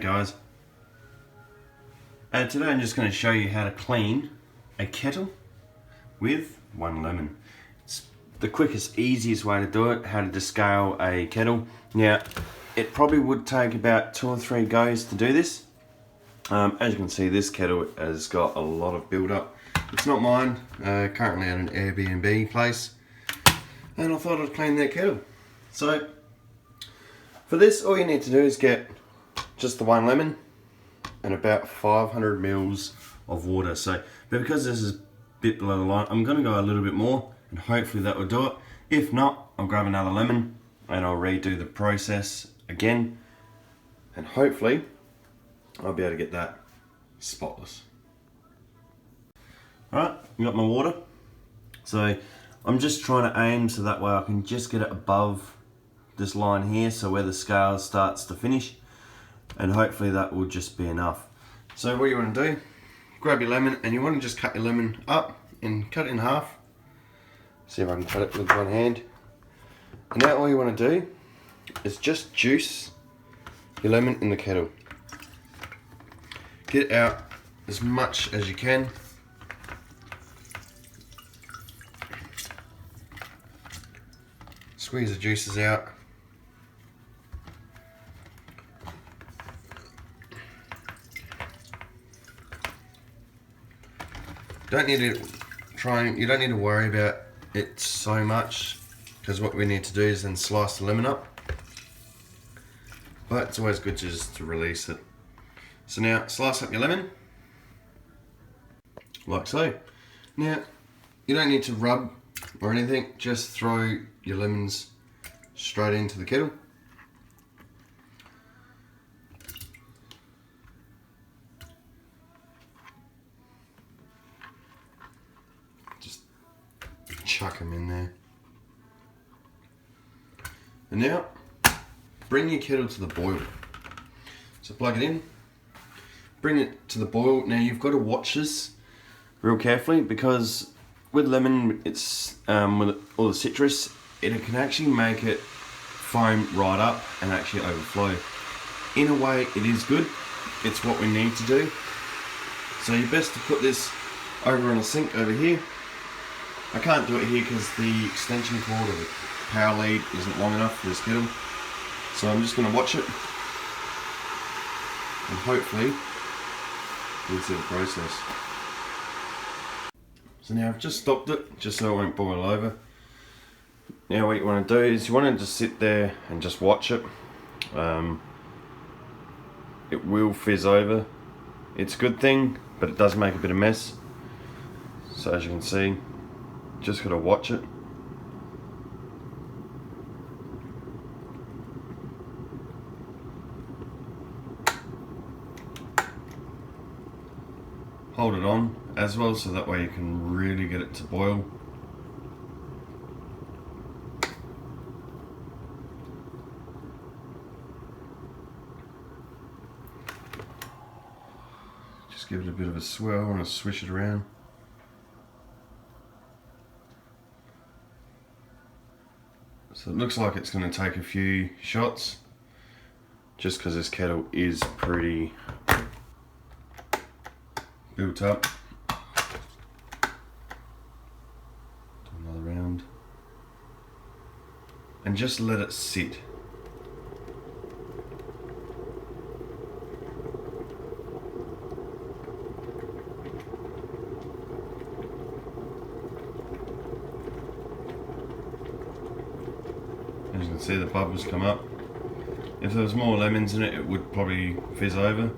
guys, today I'm just going to show you how to clean a kettle with one lemon. It's the quickest, easiest way to do it, how to descale a kettle. Now, it probably would take about 2 or 3 goes to do this. As you can see, this kettle has got a lot of build up. It's not mine, currently at an Airbnb place, and I thought I'd clean that kettle. So, for this, all you need to do is get just the one lemon and about 500 mils of water. So, but because this is a bit below the line, I'm going to go a little bit more, and hopefully that will do it. If not, I'll grab another lemon and I'll redo the process again, and hopefully I'll be able to get that spotless. Alright, I got my water. So I'm just trying to aim so that way I can just get it above this line here, so where the scale starts to finish, and hopefully that will just be enough. So what you want to do, grab your lemon, and you want to just cut your lemon up and cut it in half. See if I can cut it with one hand. And now all you want to do is just juice your lemon in the kettle. Get out as much as you can. Squeeze the juices out. You don't need to worry about it so much, because what we need to do is then slice the lemon up. But it's always good just to release it. So now slice up your lemon, like so. Now, you don't need to rub or anything, just throw your lemons straight into the kettle. Just chuck them in there. And now, bring your kettle to the boil. So plug it in, bring it to the boil. Now you've got to watch this real carefully, because with lemon, it's with all the citrus, it can actually make it foam right up and actually overflow. In a way, it is good. It's what we need to do. So you're best to put this over in a sink over here. I can't do it here because the extension cord or the power lead isn't long enough for this kettle. So I'm just going to watch it, and hopefully you'll see the process. So now I've just stopped it, just so it won't boil over. Now what you want to do is you want to just sit there and just watch it. It will fizz over. It's a good thing, but it does make a bit of mess. So as you can see, just got to watch it. Hold it on as well, so that way you can really get it to boil. Just give it a bit of a swirl and swish it around. So it looks like it's going to take a few shots, just because this kettle is pretty built up. Do another round. And just let it sit. As you can see, the bubbles come up. If there was more lemons in it, it would probably fizz over.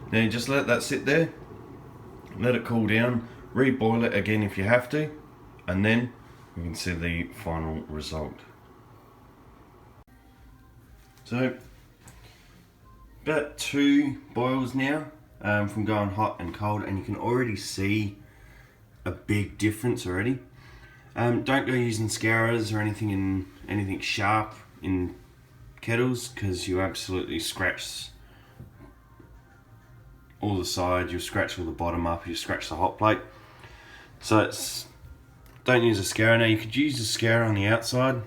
Now you just let that sit there, let it cool down, reboil it again if you have to, and then you can see the final result. So, about 2 boils now from going hot and cold, and you can already see a big difference already. Don't go using scourers or anything sharp in kettles, because you absolutely scratch all the sides, you'll scratch all the bottom up, you scratch the hot plate. So don't use a scourer. Now you could use a scourer on the outside,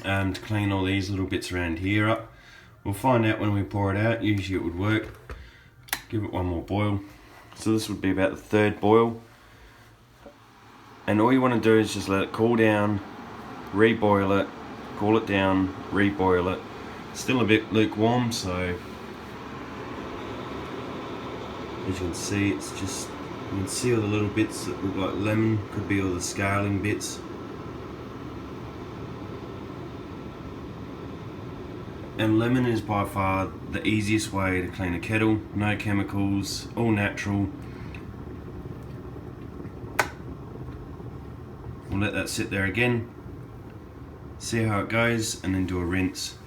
to clean all these little bits around here up. We'll find out when we pour it out. Usually it would work. Give it one more boil. So this would be about the third boil. And all you want to do is just let it cool down, reboil it, cool it down, reboil it. It's still a bit lukewarm, so as you can see, it's just, you can see all the little bits that look like lemon, could be all the scaling bits. And lemon is by far the easiest way to clean a kettle. No chemicals, all natural. We'll let that sit there again, see how it goes, and then do a rinse.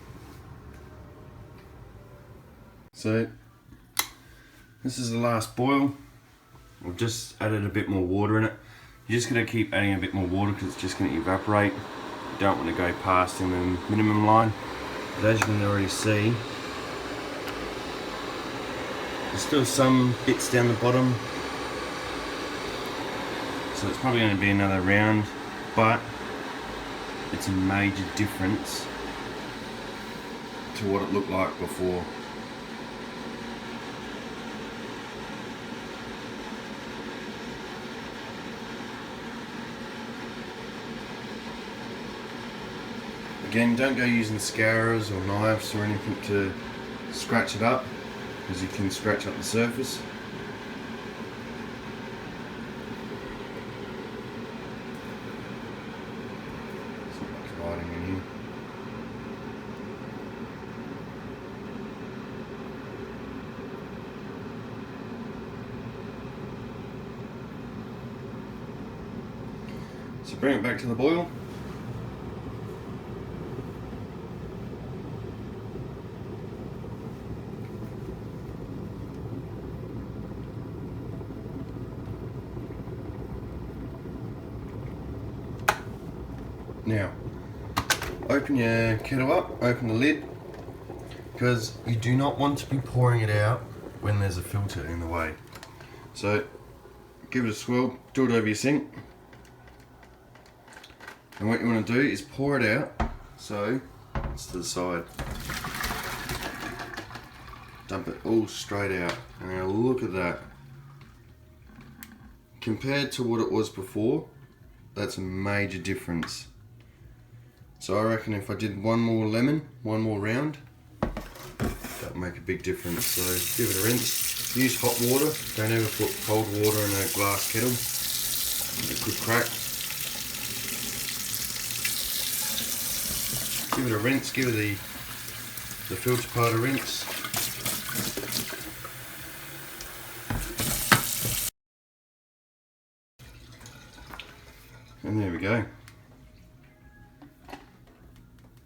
So this is the last boil. We've just added a bit more water in it. You're just going to keep adding a bit more water because it's just going to evaporate. You don't want to go past the minimum line. But as you can already see, there's still some bits down the bottom. So it's probably going to be another round, but it's a major difference to what it looked like before. Again, don't go using scourers or knives or anything to scratch it up, because you can scratch up the surface. There's not much lighting in here. So bring it back to the boil. Now, open your kettle up, open the lid, because you do not want to be pouring it out when there's a filter in the way. So, give it a swirl, do it over your sink. And what you want to do is pour it out, so it's to the side. Dump it all straight out. And now look at that. Compared to what it was before, that's a major difference. So I reckon if I did one more lemon, one more round, that would make a big difference. So give it a rinse. Use hot water. Don't ever put cold water in a glass kettle. It could crack. Give it a rinse. Give it the filter part a rinse. And there we go.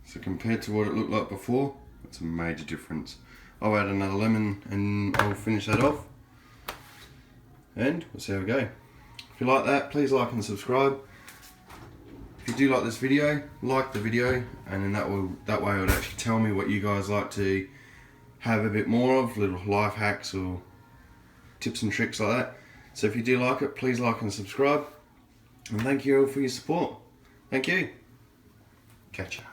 So compared to what it looked like before, that's a major difference. I'll add another lemon and I'll finish that off. And we'll see how we go. If you like that, please like and subscribe. If you do like this video, like the video, and then that way it would actually tell me what you guys like to have a bit more of, little life hacks or tips and tricks like that. So if you do like it, please like and subscribe. And thank you all for your support. Thank you. Catch ya.